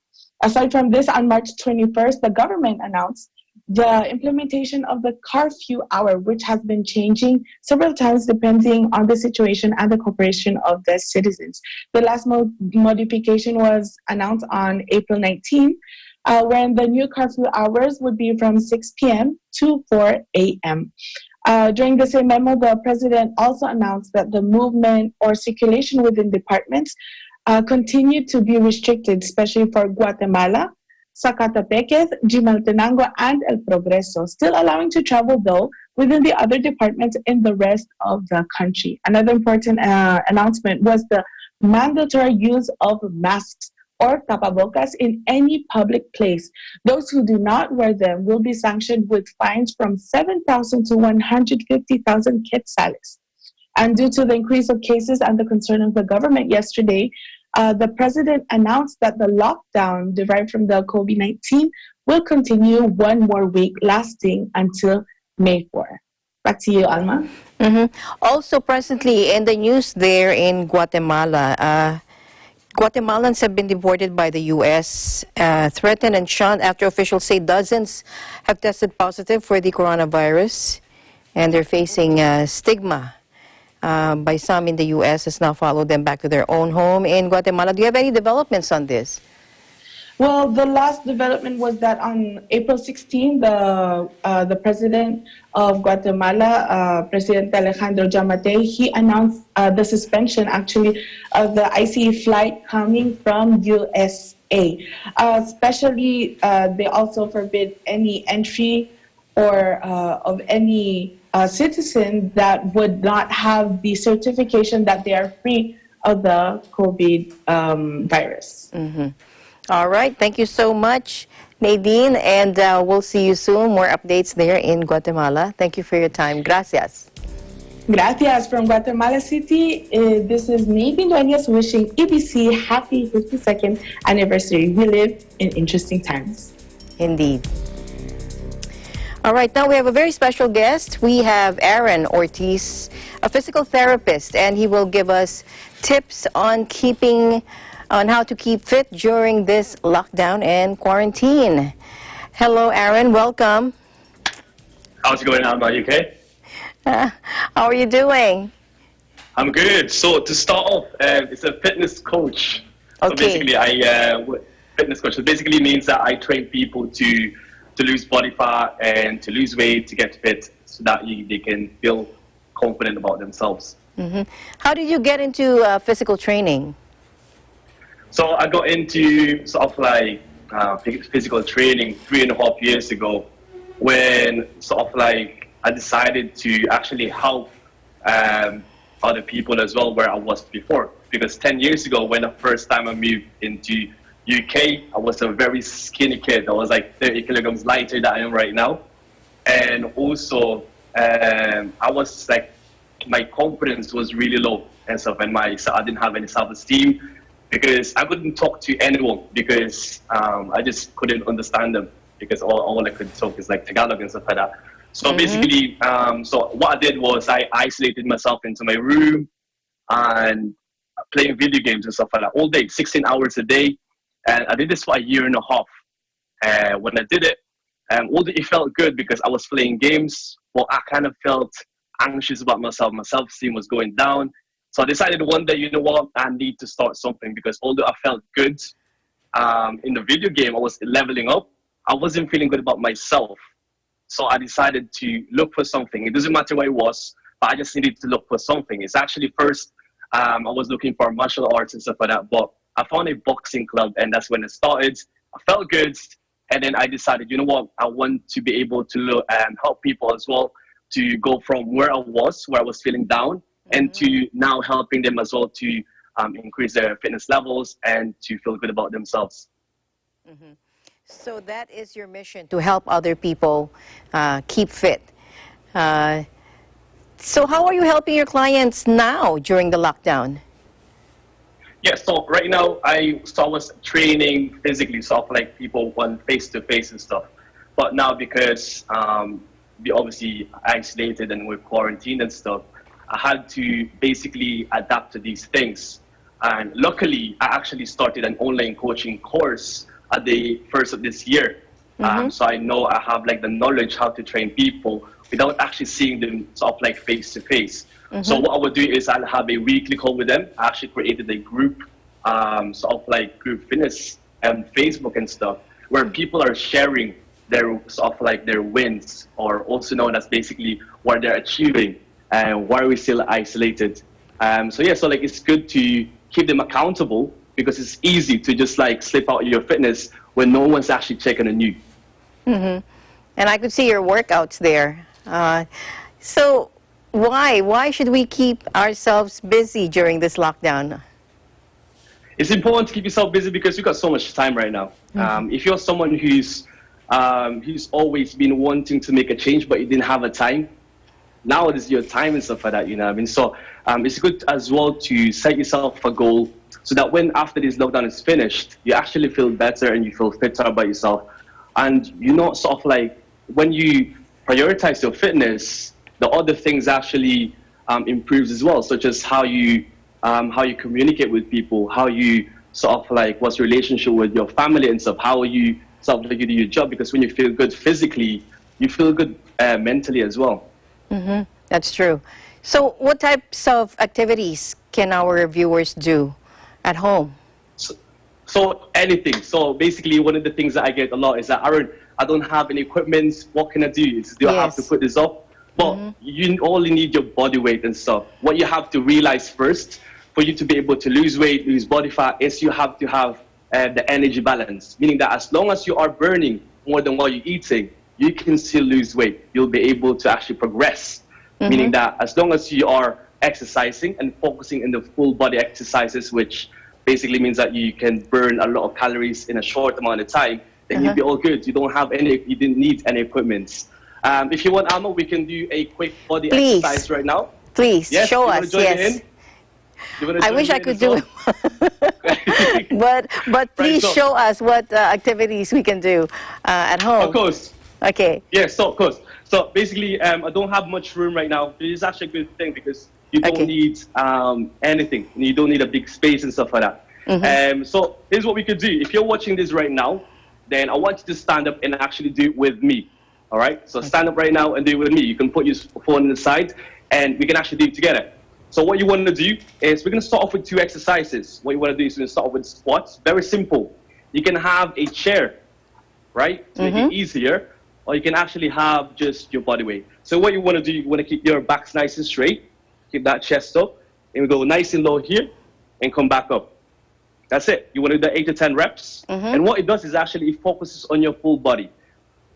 Aside from this, on March 21st, the government announced the implementation of the curfew hour, which has been changing several times depending on the situation and the cooperation of the citizens. The last modification was announced on April 19, when the new curfew hours would be from 6 p.m. to 4 a.m. During the same memo, the president also announced that the movement or circulation within departments continued to be restricted, especially for Guatemala, Zacatepeques, Chimaltenango, and El Progreso, still allowing to travel, though, within the other departments in the rest of the country. Another important announcement was the mandatory use of masks or tapabocas in any public place. Those who do not wear them will be sanctioned with fines from 7,000 to 150,000 quetzales. And due to the increase of cases and the concern of the government yesterday, the president announced that the lockdown derived from the COVID-19 will continue one more week, lasting until May 4. Back to you, Alma. Also, presently in the news there in Guatemala, Guatemalans have been deported by the U.S., threatened and shunned after officials say dozens have tested positive for the coronavirus, and they're facing stigma by some in the U.S. has now followed them back to their own home in Guatemala. Do you have any developments on this? Well, the last development was that on April 16, the president of Guatemala, President Alejandro Giammattei, he announced the suspension, actually, of the ICE flight coming from USA. Especially, they also forbid any entry or of any citizen that would not have the certification that they are free of the COVID virus. All right. Thank you so much, Nadine, and we'll see you soon. More updates there in Guatemala. Thank you for your time. Gracias. Gracias. From Guatemala City, this is Nadine Dueñas wishing EBC happy 52nd anniversary. We live in interesting times. Indeed. All right, now we have a very special guest. We have Aaron Ortiz, a physical therapist, and he will give us tips on how to keep fit during this lockdown and quarantine. Hello, Aaron. Welcome. How's it going, Alma? Are you okay? How are you doing? I'm good. So to start off, it's a fitness coach. So Okay. basically, fitness coach. So basically means that I train people to lose body fat and to lose weight, to get fit, so that they can feel confident about themselves. How did you get into physical training? So I got into sort of like physical training 3.5 years ago, when sort of like I decided to actually help other people as well where I was before. Because 10 years ago, when the first time I moved into UK, I was a very skinny kid. I was like 30 kilograms lighter than I am right now. And also, I was like, my confidence was really low and stuff, and so I didn't have any self-esteem, because I couldn't talk to anyone, because I just couldn't understand them, because all I could talk is like Tagalog and stuff like that. So basically, so what I did was I isolated myself into my room and playing video games and stuff like that all day, 16 hours a day. And I did this for 1.5 years. When I did it, although it felt good because I was playing games, but I kind of felt anxious about myself. My self-esteem was going down. So I decided one day, you know what, I need to start something, because although I felt good in the video game, I was leveling up, I wasn't feeling good about myself. So I decided to look for something. It doesn't matter what it was, but I just needed to look for something. It's actually first, I was looking for martial arts and stuff like that, but I found a boxing club, and that's when it started. I felt good, and then I decided, you know what, I want to be able to help people as well, to go from where I was feeling down, and to now helping them as well to increase their fitness levels and to feel good about themselves. So that is your mission, to help other people keep fit. So how are you helping your clients now during the lockdown? Yeah, so right now I was training physically, so like people went face-to-face and stuff. But now, because we obviously isolated and we're quarantined and stuff, I had to basically adapt to these things. And luckily, I actually started an online coaching course at the first of this year. So I know I have like the knowledge how to train people without actually seeing them sort of like face to face. So what I would do is I'll have a weekly call with them. I actually created a group, sort of like group fitness and Facebook and stuff, where people are sharing their sort of like their wins, or also known as basically what they're achieving and why are we still isolated. So yeah, so like it's good to keep them accountable, because it's easy to just like slip out your fitness when no one's actually checking on you. And I could see your workouts there. So why should we keep ourselves busy during this lockdown? It's important to keep yourself busy because you've got so much time right now. If you're someone who's always been wanting to make a change, but you didn't have a time, now is your time and stuff like that, you know what I mean? So it's good as well to set yourself a goal, so that when after this lockdown is finished, you actually feel better and you feel fitter about yourself. And you know, sort of like when you prioritize your fitness, the other things actually improves as well, such as how you communicate with people, how you sort of like what's your relationship with your family and stuff, how you sort of like you do your job, because when you feel good physically, you feel good mentally as well. That's true. So what types of activities can our viewers do at home? So anything. So basically, one of the things that I get a lot is that, Aaron, I don't have any equipment. What can I do? Do I have to put this up? But you only need your body weight and stuff. What you have to realize first, for you to be able to lose weight, lose body fat, is you have to have the energy balance. Meaning that as long as you are burning more than what you're eating, you can still lose weight. You'll be able to actually progress. Meaning that as long as you are exercising and focusing in the full body exercises, which basically means that you can burn a lot of calories in a short amount of time, then you'll be all good. You didn't need any equipment. If you want, Alma, we can do a quick body exercise right now. Please, show us. Yes. I wish I could do it. but please show us what activities we can do at home. Of course. Okay. Yes, so of course. So basically, I don't have much room right now. It is actually a good thing because you don't need anything. You don't need a big space and stuff like that. So here's what we could do. If you're watching this right now, then I want you to stand up and actually do it with me. All right, so stand up right now and do it with me. You can put your phone on the side and we can actually do it together. So what you want to do is we're going to start off with 2 exercises. What you want to do is we're going to start off with squats. Very simple. You can have a chair, right, to make it easier, or you can actually have just your body weight. So what you want to do, you want to keep your backs nice and straight, keep that chest up, and we go nice and low here, and come back up. That's it. You want to do that 8 to 10 reps. And what it does is actually it focuses on your full body.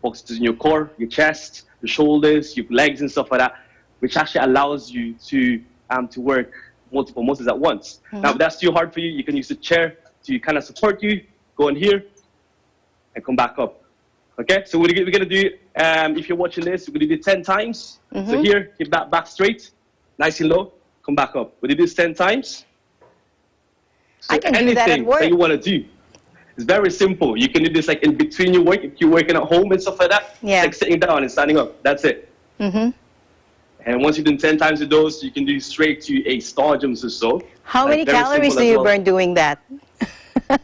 Focuses on your core, your chest, your shoulders, your legs and stuff like that, which actually allows you to work multiple muscles at once. Now, if that's too hard for you, you can use the chair to kind of support you, go in here, and come back up. Okay, so we're going to do, if you're watching this, we're going to do 10 times. So here, keep that back straight, nice and low, come back up. We're going to do this 10 times. So I can do that at work. That you want to do. It's very simple. You can do this like in between your work, if you're working at home and stuff like that. Yeah. It's like sitting down and standing up. That's it. And once you've done 10 times of those, you can do straight to a star jumps or so. How many calories do you burn doing that?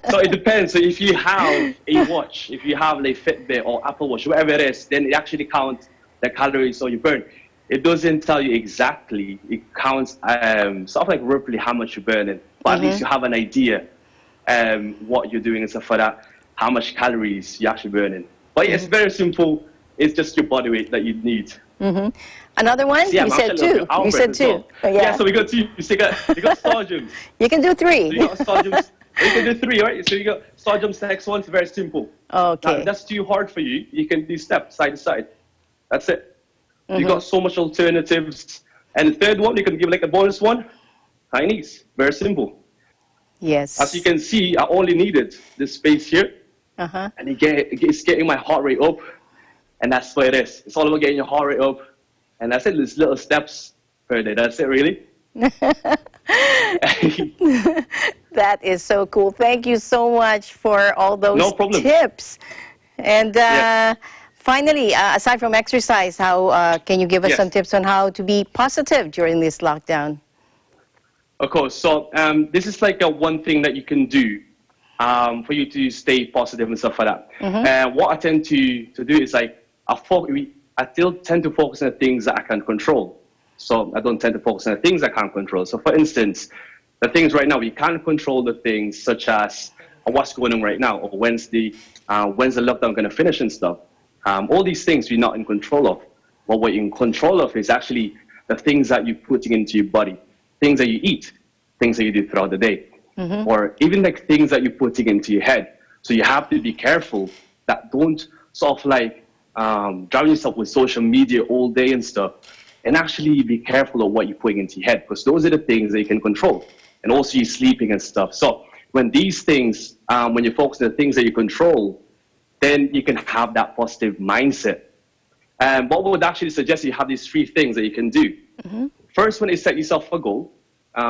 So it depends. So if you have a watch, if you have a Fitbit or Apple Watch, whatever it is, then it actually counts the calories you burn. It doesn't tell you exactly. It counts sort of like roughly how much you're burning. But at least you have an idea what you're doing and stuff like that, how much calories you're actually burning. But yeah, it's very simple. It's just your body weight that you need. Another one? So yeah, you said 2. You said 2. Well. Yeah, so we got 2. You got star jumps. You can do 3. So you got star jumps. You can do 3, right? So you got star jumps. Next one's very simple. Okay. Now, if that's too hard for you, you can do steps side to side. That's it. You got so much alternatives. And the third one, you can give like a bonus one. High knees. Very simple. Yes. As you can see, I only needed this space here. And it's getting my heart rate up. And that's what it is. It's all about getting your heart rate up. And that's it. There's little steps per day. That's it, really. That is so cool. Thank you so much for all those tips. And finally, aside from exercise, how can you give us some tips on how to be positive during this lockdown? Of course. So this is like one thing that you can do for you to stay positive and stuff like that. And what I tend to do is like, I still tend to focus on the things that I can control. So I don't tend to focus on the things I can't control. So for instance, the things right now, we can't control the things such as what's going on right now, or when's the lockdown going to finish and stuff. All these things we're not in control of. But what you're in control of is actually the things that you're putting into your body, things that you eat, things that you do throughout the day, or even like things that you're putting into your head. So you have to be careful that don't sort of like drown yourself with social media all day and stuff, and actually be careful of what you're putting into your head, because those are the things that you can control. And also you're sleeping and stuff. So when these things, when you focus on the things that you control, then you can have that positive mindset. And what we would actually suggest you have these 3 things that you can do. First one is set yourself a goal,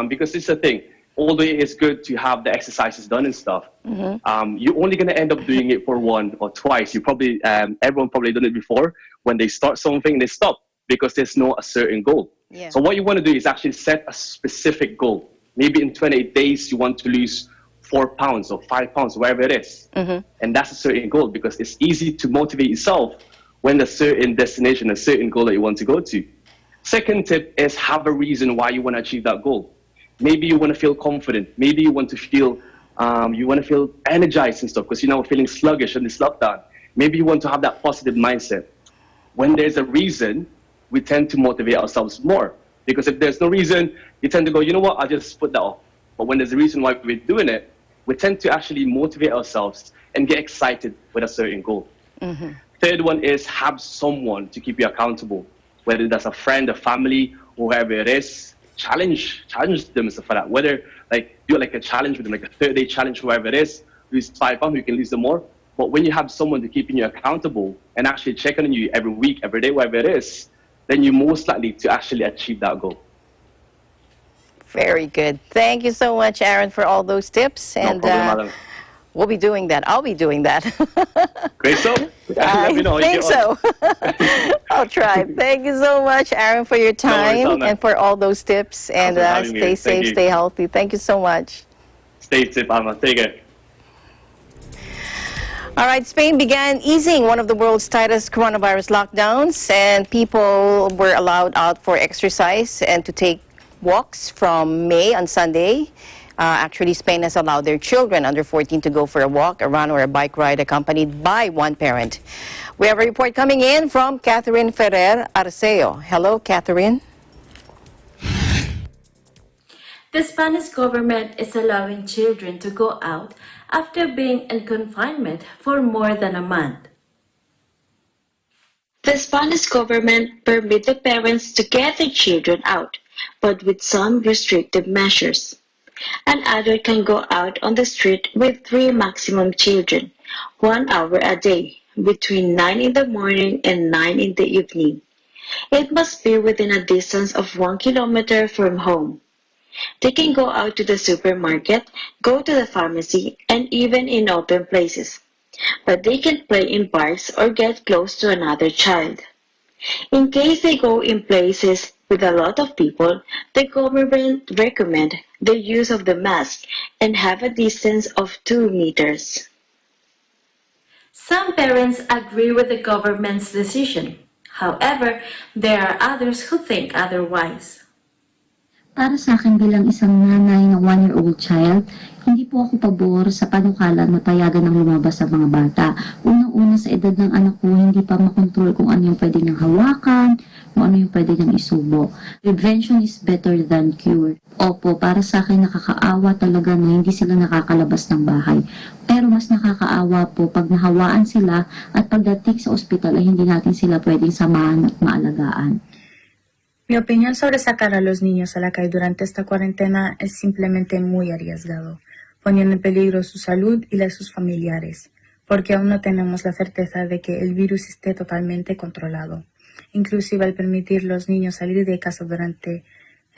because it's a thing. Although it is good to have the exercises done and stuff, you're only going to end up doing it for 1 or twice. You probably, everyone probably done it before. When they start something, they stop because there's no a certain goal. So what you want to do is actually set a specific goal. Maybe in 28 days, you want to lose 4 pounds or 5 pounds, wherever it is. And that's a certain goal, because it's easy to motivate yourself when there's a certain destination, a certain goal that you want to go to. Second tip is have a reason why you want to achieve that goal. Maybe you want to feel confident. Maybe you want to feel energized and stuff, because you're now feeling sluggish in this lockdown. Maybe you want to have that positive mindset. When there's a reason, we tend to motivate ourselves more. Because if there's no reason, you tend to go, you know what, I'll just put that off. But when there's a reason why we're doing it, we tend to actually motivate ourselves and get excited with a certain goal. Third one is have someone to keep you accountable, whether that's a friend, a family, or whoever it is. Challenge them and stuff like that. Whether like do like a challenge with them, like a 30-day challenge, whoever it is, lose 5 pounds, you can lose them more. But when you have someone to keeping you accountable and actually checking on you every week, every day, whatever it is, then you're most likely to actually achieve that goal. Very good. Thank you so much, Aaron, for all those tips. No And problem, madam. we'll be doing that. I'll be doing that. Great, so? I think so. I'll try. Thank you so much, Aaron, for your time and for all those tips. And stay safe, stay healthy. Thank you so much. Stay safe, Alma. Take care. All right, Spain began easing one of the world's tightest coronavirus lockdowns, and people were allowed out for exercise and to take walks from May on Sunday. Actually, Spain has allowed their children under 14 to go for a walk, a run, or a bike ride accompanied by one parent. We have a report coming in from Catherine Ferrer Arceo. Hello, Catherine. The Spanish government is allowing children to go out after being in confinement for more than a month. The Spanish government permits the parents to get their children out, but with some restrictive measures. An adult can go out on the street with 3 maximum children, 1 hour a day, between 9 in the morning and 9 in the evening. It must be within a distance of 1 kilometer from home. They can go out to the supermarket, go to the pharmacy, and even in open places. But they can play in parks or get close to another child. In case they go in places with a lot of people, the government recommends the use of the mask and have a distance of 2 meters. Some parents agree with the government's decision. However, there are others who think otherwise. Para sa akin bilang isang nanay ng 1-year-old child, hindi po ako pabor sa panukalan na payagan ng lumabas sa mga bata. Unang-una sa edad ng anak ko, hindi pa makontrol kung ano yung pwede niyang hawakan, kung ano yung pwede niyang isubo. Prevention is better than cure. Opo, para sa akin nakakaawa talaga na hindi sila nakakalabas ng bahay. Pero mas nakakaawa po pag nahawaan sila at pagdating sa ospital ay hindi natin sila pwedeng samahan at maalagaan. Mi opinión sobre sacar a los niños a la calle durante esta cuarentena es simplemente muy arriesgado, poniendo en peligro su salud y la de sus familiares, porque aún no tenemos la certeza de que el virus esté totalmente controlado. Inclusive al permitir los niños salir de casa durante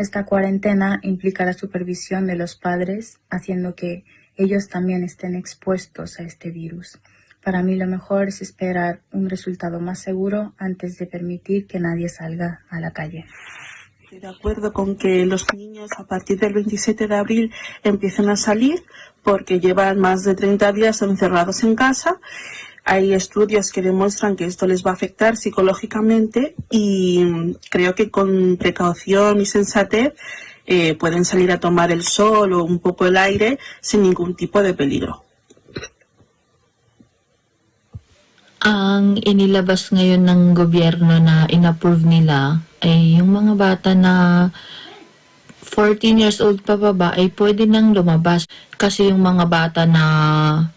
esta cuarentena implica la supervisión de los padres, haciendo que ellos también estén expuestos a este virus. Para mí lo mejor es esperar un resultado más seguro antes de permitir que nadie salga a la calle. Estoy de acuerdo con que los niños a partir del 27 de abril empiecen a salir porque llevan más de 30 días encerrados en casa. Hay estudios que demuestran que esto les va a afectar psicológicamente y creo que con precaución y sensatez pueden salir a tomar el sol o un poco el aire sin ningún tipo de peligro. Ang inilabas ngayon ng gobyerno na inapprove nila ay yung mga bata na 14 years old pa baba ay pwede nang lumabas. Kasi yung mga bata na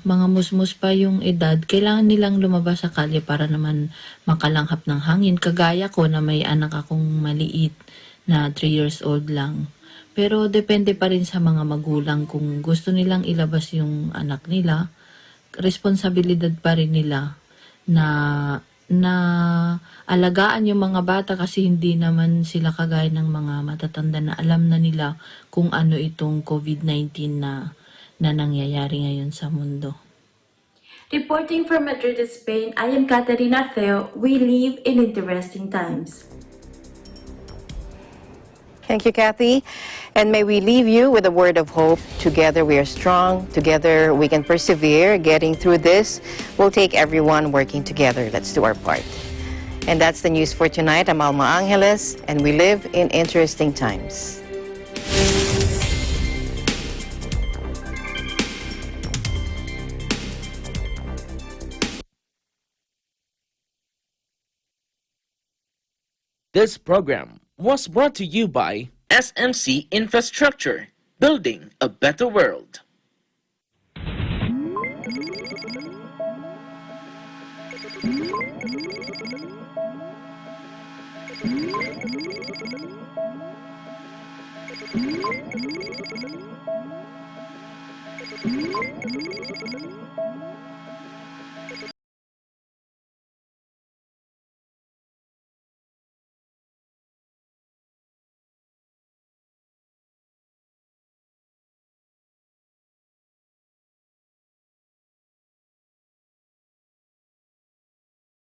mga musmus pa yung edad, kailangan nilang lumabas sa kalye para naman makalanghap ng hangin. Kagaya ko na may anak akong maliit na 3 years old lang. Pero depende pa rin sa mga magulang kung gusto nilang ilabas yung anak nila. Responsibilidad pa rin nila na alagaan yung mga bata kasi hindi naman sila kagaya ng mga matatanda na alam na nila kung ano itong COVID-19 na nangyayari ngayon sa mundo. Reporting from Madrid, Spain, I am Caterina Theo. We live in interesting times. Thank you, Kathy. And may we leave you with a word of hope. Together we are strong. Together we can persevere. Getting through this will take everyone working together. Let's do our part. And that's the news for tonight. I'm Alma Angeles, and we live in interesting times. This program was brought to you by SMC Infrastructure, building a better world.